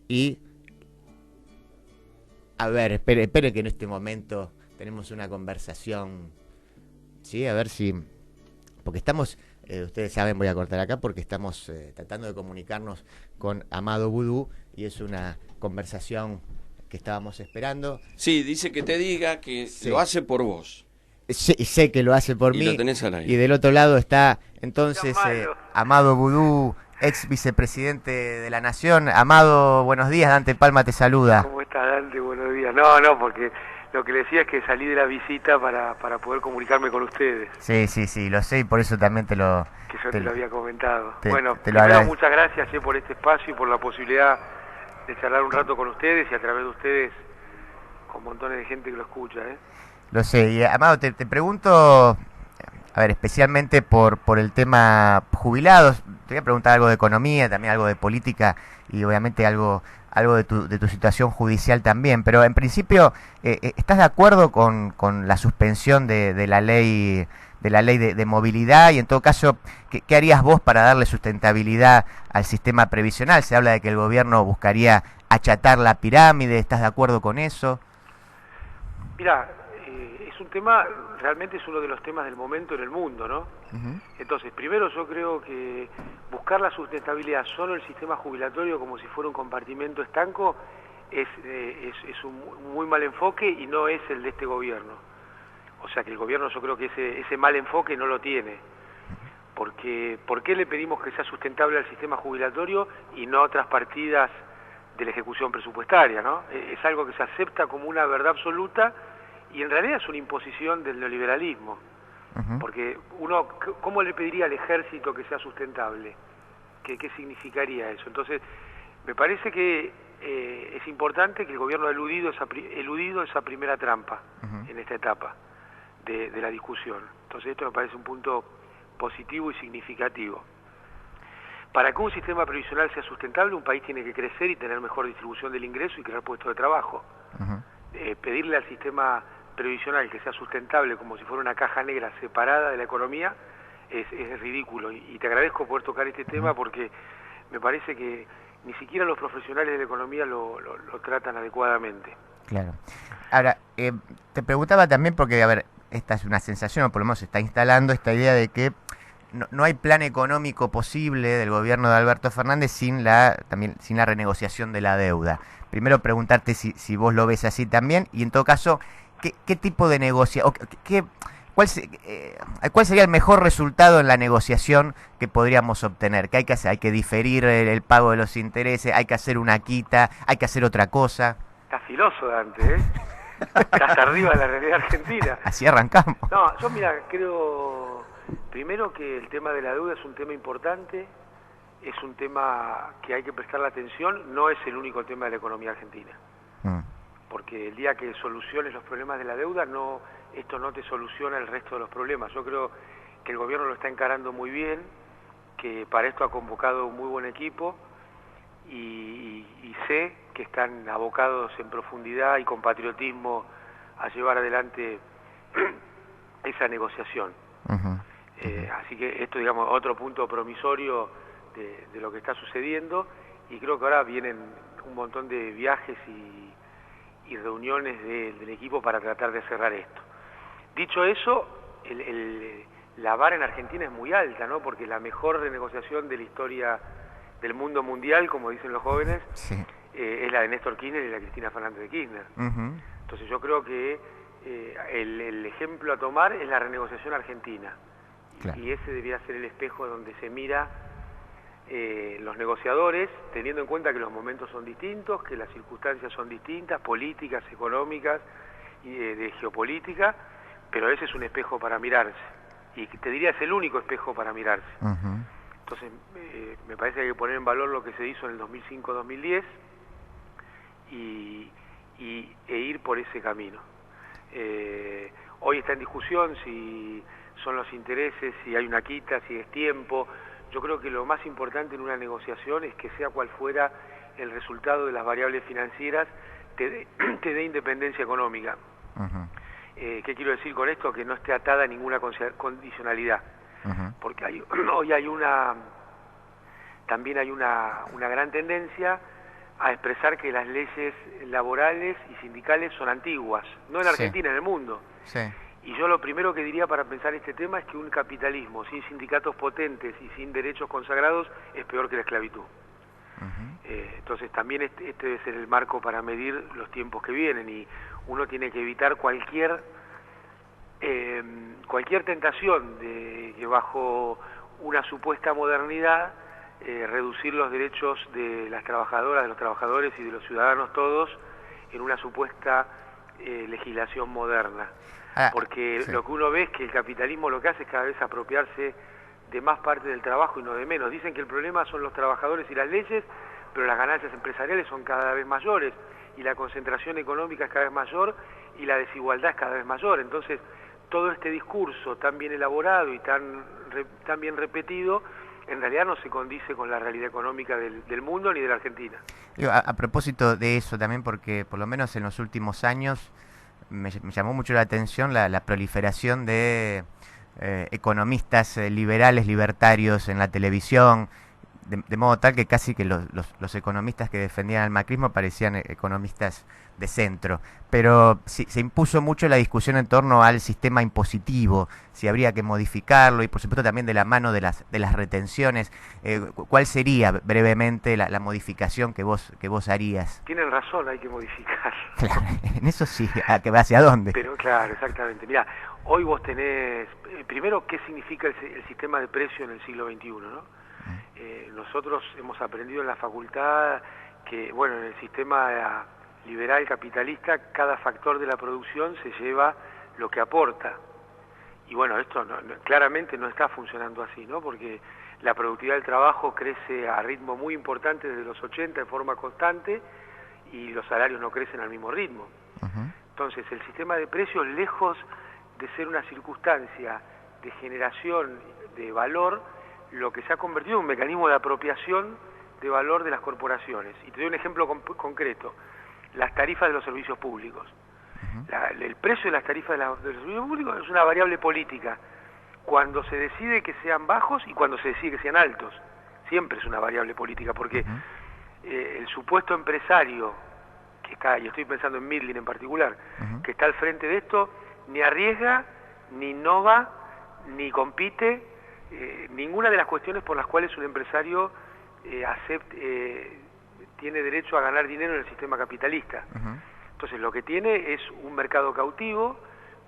Y, a ver, espere que en este momento tenemos una conversación, ¿sí? A ver si, porque estamos, ustedes saben, voy a cortar acá, porque estamos tratando de comunicarnos con Amado Vudú y es una conversación que estábamos esperando. Sí, dice que te diga que Sí. lo hace por vos. Sé que lo hace por Y mí. lo tenés al aire. Y del otro lado está entonces Amado Vudú, ex vicepresidente de la Nación. Amado, buenos días, Dante Palma te saluda. ¿Cómo estás, Dante? Buenos días. No, porque lo que le decía es que salí de la visita para poder comunicarme con ustedes. Sí, lo sé y por eso también te lo... Que yo te lo había comentado. Te Bueno, lo primero agradezco. muchas gracias por este espacio y por la posibilidad de charlar un rato con ustedes y a través de ustedes con montones de gente que lo escucha. Lo sé. Y Amado, te pregunto, a ver, especialmente por el tema jubilados. Te voy a preguntar algo de economía, también algo de política y obviamente algo de tu situación judicial también. Pero en principio, ¿estás de acuerdo con la suspensión de la ley de movilidad? Y en todo caso, ¿qué harías vos para darle sustentabilidad al sistema previsional? Se habla de que el gobierno buscaría achatar la pirámide. ¿Estás de acuerdo con eso? Mira, es un tema, realmente es uno de los temas del momento en el mundo, ¿no? Entonces, primero yo creo que buscar la sustentabilidad solo en el sistema jubilatorio como si fuera un compartimento estanco es un muy mal enfoque y no es el de este gobierno. O sea que el gobierno, yo creo que ese mal enfoque no lo tiene. Porque ¿por qué le pedimos que sea sustentable al sistema jubilatorio y no a otras partidas de la ejecución presupuestaria, ¿no? Es algo que se acepta como una verdad absoluta y en realidad es una imposición del neoliberalismo. Porque uno, ¿cómo le pediría al ejército que sea sustentable? ¿Qué significaría eso? Entonces, me parece que es importante que el gobierno ha eludido esa primera trampa en esta etapa de la discusión. Entonces, esto me parece un punto positivo y significativo. Para que un sistema previsional sea sustentable, un país tiene que crecer y tener mejor distribución del ingreso y crear puestos de trabajo. Pedirle al sistema previsional que sea sustentable como si fuera una caja negra separada de la economía es ridículo. Y te agradezco poder tocar este tema porque me parece que ni siquiera los profesionales de la economía lo tratan adecuadamente. Claro. Ahora, te preguntaba también porque, a ver, esta es una sensación, o por lo menos se está instalando esta idea de que no hay plan económico posible del gobierno de Alberto Fernández sin la renegociación de la deuda. Primero preguntarte si vos lo ves así también y en todo caso, ¿qué tipo de negociación, cuál sería el mejor resultado en la negociación que podríamos obtener? ¿Qué hay que hacer? ¿Hay que diferir el pago de los intereses? ¿Hay que hacer una quita? ¿Hay que hacer otra cosa? Estás filoso, Dante, ¿eh? Estás arriba de la realidad argentina. Así arrancamos. No, yo mira, creo primero que el tema de la deuda es un tema importante, es un tema que hay que prestarle atención, no es el único tema de la economía argentina. Porque el día que soluciones los problemas de la deuda, esto no te soluciona el resto de los problemas. Yo creo que el gobierno lo está encarando muy bien, que para esto ha convocado un muy buen equipo y sé que están abocados en profundidad y con patriotismo a llevar adelante esa negociación. Así que esto, digamos, otro punto promisorio de lo que está sucediendo y creo que ahora vienen un montón de viajes y reuniones del equipo para tratar de cerrar esto. Dicho eso, la vara en Argentina es muy alta, ¿no? Porque la mejor renegociación de la historia del mundo mundial, como dicen los jóvenes, es la de Néstor Kirchner y la de Cristina Fernández de Kirchner. Entonces yo creo que el ejemplo a tomar es la renegociación argentina. Claro. Y ese debería ser el espejo donde se mira los negociadores, teniendo en cuenta que los momentos son distintos, que las circunstancias son distintas, políticas, económicas y de geopolítica, pero ese es un espejo para mirarse. Y te diría es el único espejo para mirarse. Entonces, me parece que hay que poner en valor lo que se hizo en el 2005-2010 e ir por ese camino. Hoy está en discusión si son los intereses, si hay una quita, si es tiempo. Yo creo que lo más importante en una negociación es que sea cual fuera el resultado de las variables financieras, te dé independencia económica. ¿Qué quiero decir con esto? Que no esté atada a ninguna condicionalidad. Porque hoy hay también hay una gran tendencia a expresar que las leyes laborales y sindicales son antiguas, no en Sí. Argentina, en el mundo. Sí. Y yo lo primero que diría para pensar este tema es que un capitalismo sin sindicatos potentes y sin derechos consagrados es peor que la esclavitud. Entonces también este debe ser el marco para medir los tiempos que vienen, y uno tiene que evitar cualquier tentación de que bajo una supuesta modernidad reducir los derechos de las trabajadoras, de los trabajadores y de los ciudadanos todos en una supuesta legislación moderna. Porque sí. lo que uno ve es que el capitalismo lo que hace es cada vez apropiarse de más parte del trabajo y no de menos. Dicen que el problema son los trabajadores y las leyes, pero las ganancias empresariales son cada vez mayores y la concentración económica es cada vez mayor y la desigualdad es cada vez mayor. Entonces, todo este discurso tan bien elaborado y tan bien repetido, en realidad no se condice con la realidad económica del mundo ni de la Argentina. A propósito de eso también, porque por lo menos en los últimos años me llamó mucho la atención la proliferación de economistas liberales, libertarios en la televisión, de modo tal que casi que los economistas que defendían el macrismo parecían economistas de centro. Pero se impuso mucho la discusión en torno al sistema impositivo, si habría que modificarlo, y por supuesto también de la mano de las retenciones. ¿Cuál sería brevemente la modificación que vos harías? Tienen razón, hay que modificar. Claro, en eso sí, ¿hacia dónde? Pero claro, exactamente. Mira, hoy vos tenés, primero, ¿qué significa el sistema de precio en el siglo XXI, ¿no? Nosotros hemos aprendido en la facultad que, bueno, en el sistema liberal capitalista, cada factor de la producción se lleva lo que aporta. Y bueno, esto claramente no está funcionando así, ¿no? Porque la productividad del trabajo crece a ritmo muy importante desde los 80 de forma constante y los salarios no crecen al mismo ritmo. Entonces, el sistema de precios, lejos de ser una circunstancia de generación de valor, lo que se ha convertido en un mecanismo de apropiación de valor de las corporaciones. Y te doy un ejemplo concreto: las tarifas de los servicios públicos. El precio de las tarifas de los servicios públicos es una variable política. Cuando se decide que sean bajos y cuando se decide que sean altos, siempre es una variable política, porque el supuesto empresario que está, y estoy pensando en Midlin en particular, que está al frente de esto, ni arriesga, ni innova, ni compite, ninguna de las cuestiones por las cuales un empresario tiene derecho a ganar dinero en el sistema capitalista. Entonces lo que tiene es un mercado cautivo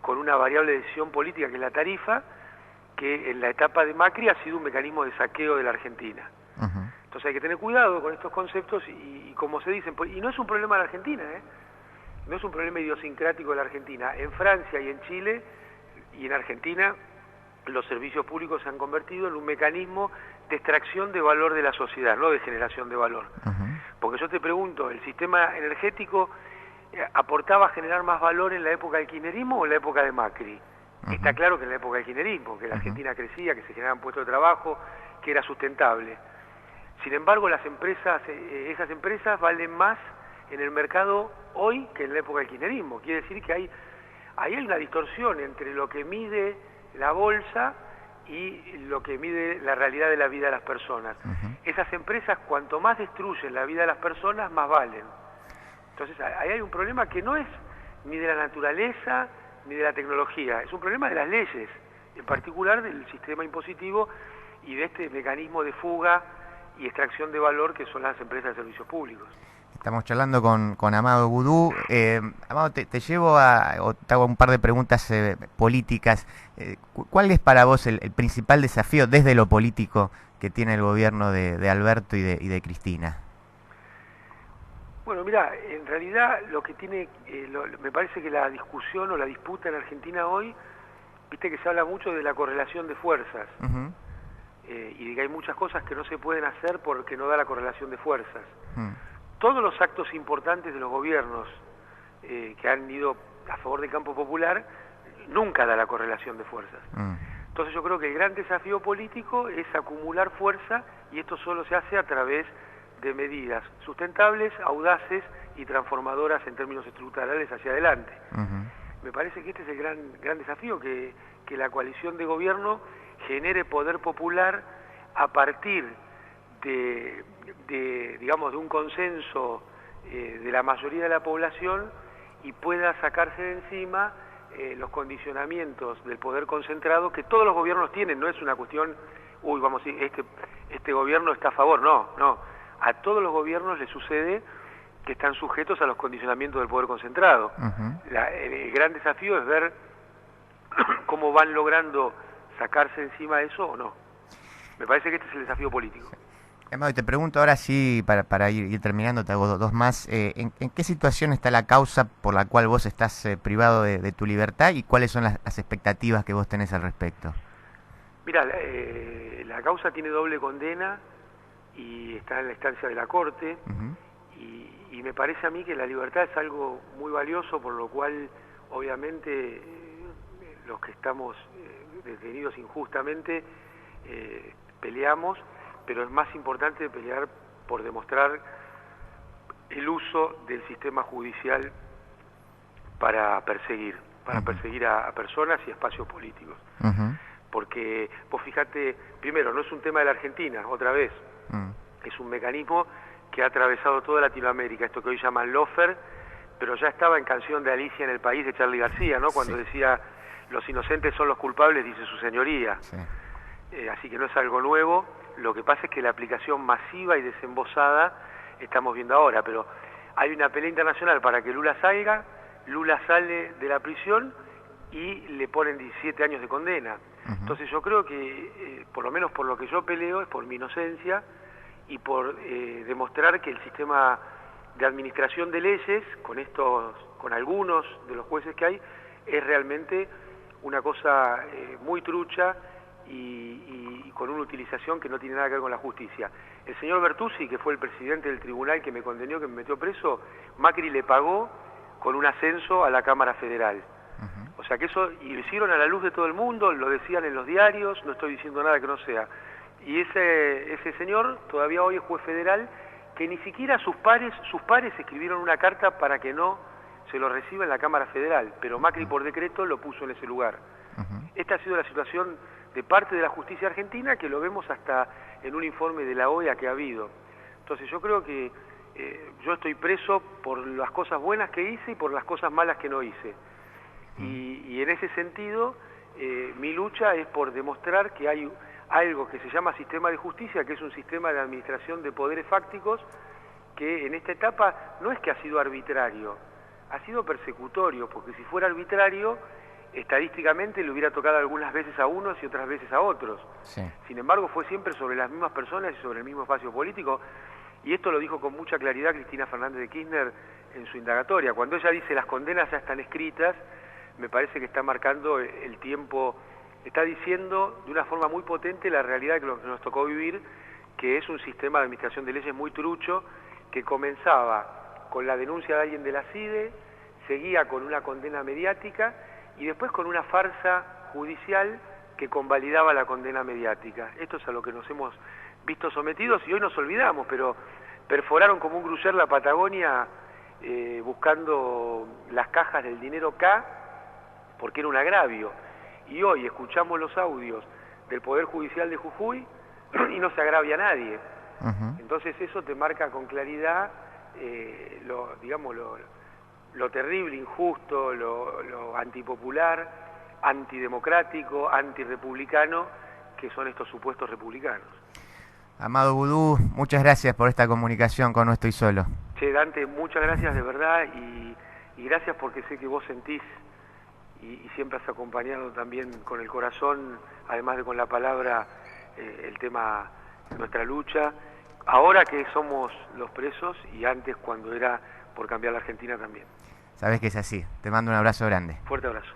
con una variable de decisión política que es la tarifa, que en la etapa de Macri ha sido un mecanismo de saqueo de la Argentina. Entonces hay que tener cuidado con estos conceptos y como se dicen, y no es un problema de la Argentina, no es un problema idiosincrático de la Argentina. En Francia y en Chile y en Argentina los servicios públicos se han convertido en un mecanismo de extracción de valor de la sociedad, no de generación de valor. Porque yo te pregunto, ¿el sistema energético aportaba a generar más valor en la época del kirchnerismo o en la época de Macri? Está claro que en la época del kirchnerismo, que la Argentina crecía, que se generaban puestos de trabajo, que era sustentable. Sin embargo, las empresas, esas empresas valen más en el mercado hoy que en la época del kirchnerismo. Quiere decir que ahí hay una distorsión entre lo que mide la bolsa y lo que mide la realidad de la vida de las personas. Esas empresas, cuanto más destruyen la vida de las personas, más valen. Entonces, ahí hay un problema que no es ni de la naturaleza ni de la tecnología, es un problema de las leyes, en particular del sistema impositivo y de este mecanismo de fuga y extracción de valor que son las empresas de servicios públicos. Estamos charlando con Amado Boudou. Amado, te llevo o te hago un par de preguntas políticas. ¿Cuál es para vos el principal desafío desde lo político que tiene el gobierno de Alberto y de Cristina? Bueno, mira, en realidad lo que tiene, me parece que la discusión o la disputa en Argentina hoy, viste que se habla mucho de la correlación de fuerzas, y de que hay muchas cosas que no se pueden hacer porque no da la correlación de fuerzas. Todos los actos importantes de los gobiernos que han ido a favor del campo popular, nunca da la correlación de fuerzas. Entonces yo creo que el gran desafío político es acumular fuerza, y esto solo se hace a través de medidas sustentables, audaces y transformadoras en términos estructurales hacia adelante. Me parece que este es el gran desafío, que la coalición de gobierno genere poder popular a partir de digamos, de un consenso de la mayoría de la población y pueda sacarse de encima los condicionamientos del poder concentrado que todos los gobiernos tienen. No es una cuestión, uy, vamos a decir, este gobierno está a favor, no. A todos los gobiernos les sucede que están sujetos a los condicionamientos del poder concentrado. El gran desafío es ver cómo van logrando sacarse encima de eso o no. Me parece que este es el desafío político. Amado, y te pregunto ahora sí, para ir terminando, te hago dos más. ¿En qué situación está la causa por la cual vos estás privado de tu libertad y cuáles son las expectativas que vos tenés al respecto? Mira, la causa tiene doble condena y está en la instancia de la Corte. Y me parece a mí que la libertad es algo muy valioso, por lo cual obviamente los que estamos detenidos injustamente peleamos, pero es más importante pelear por demostrar el uso del sistema judicial para perseguir a personas y espacios políticos. Porque, vos fíjate, primero, no es un tema de la Argentina, otra vez, es un mecanismo que ha atravesado toda Latinoamérica, esto que hoy llaman lawfare, pero ya estaba en Canción de Alicia en el País de Charly García, ¿no? Cuando decía, los inocentes son los culpables, dice su señoría. Así que no es algo nuevo, lo que pasa es que la aplicación masiva y desembosada estamos viendo ahora, pero hay una pelea internacional para que Lula salga, Lula sale de la prisión y le ponen 17 años de condena. Entonces yo creo que, por lo menos por lo que yo peleo, es por mi inocencia y por demostrar que el sistema de administración de leyes, con algunos de los jueces que hay, es realmente una cosa muy trucha y con una utilización que no tiene nada que ver con la justicia. El señor Bertuzzi, que fue el presidente del tribunal que me condenó, que me metió preso, Macri le pagó con un ascenso a la Cámara Federal. O sea que eso, y lo hicieron a la luz de todo el mundo, lo decían en los diarios, no estoy diciendo nada que no sea. Y ese señor todavía hoy es juez federal, que ni siquiera sus pares escribieron una carta para que no se lo reciba en la Cámara Federal, pero Macri por decreto lo puso en ese lugar. Esta ha sido la situación de parte de la justicia argentina, que lo vemos hasta en un informe de la OEA que ha habido. Entonces yo creo que yo estoy preso por las cosas buenas que hice y por las cosas malas que no hice. Y en ese sentido, mi lucha es por demostrar que hay algo que se llama sistema de justicia, que es un sistema de administración de poderes fácticos, que en esta etapa no es que ha sido arbitrario, ha sido persecutorio, porque si fuera arbitrario, estadísticamente le hubiera tocado algunas veces a unos y otras veces a otros. Sin embargo, fue siempre sobre las mismas personas y sobre el mismo espacio político, y esto lo dijo con mucha claridad Cristina Fernández de Kirchner en su indagatoria. Cuando ella dice las condenas ya están escritas, me parece que está marcando el tiempo, está diciendo de una forma muy potente la realidad que nos tocó vivir, que es un sistema de administración de leyes muy trucho, que comenzaba con la denuncia de alguien de la CIDE, seguía con una condena mediática y después con una farsa judicial que convalidaba la condena mediática. Esto es a lo que nos hemos visto sometidos y hoy nos olvidamos, pero perforaron como un gruyere la Patagonia buscando las cajas del dinero K, porque era un agravio. Y hoy escuchamos los audios del Poder Judicial de Jujuy y no se agravia a nadie. Entonces eso te marca con claridad lo terrible, injusto, lo antipopular, antidemocrático, antirepublicano que son estos supuestos republicanos. Amado Vudú, muchas gracias por esta comunicación con No Estoy Solo. Che, Dante, muchas gracias de verdad y gracias porque sé que vos sentís y siempre has acompañado también con el corazón, además de con la palabra, el tema de nuestra lucha. Ahora que somos los presos y antes cuando era por cambiar la Argentina también. Sabes que es así. Te mando un abrazo grande. Fuerte abrazo.